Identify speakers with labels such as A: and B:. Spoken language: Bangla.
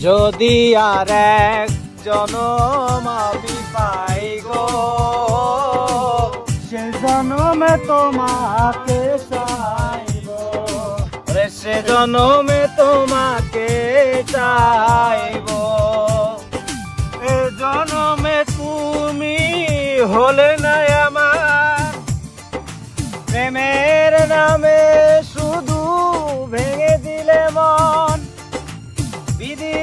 A: যদি আর এক জনম আমি পাই গো,
B: সে জনমে তোমাকে চাইব,
A: সে জনমে তোমাকে চাইব। এ জনমে তুমি হলে না আমার, প্রেমের নামে শুধু ভেঙে দিলে মন। বিধি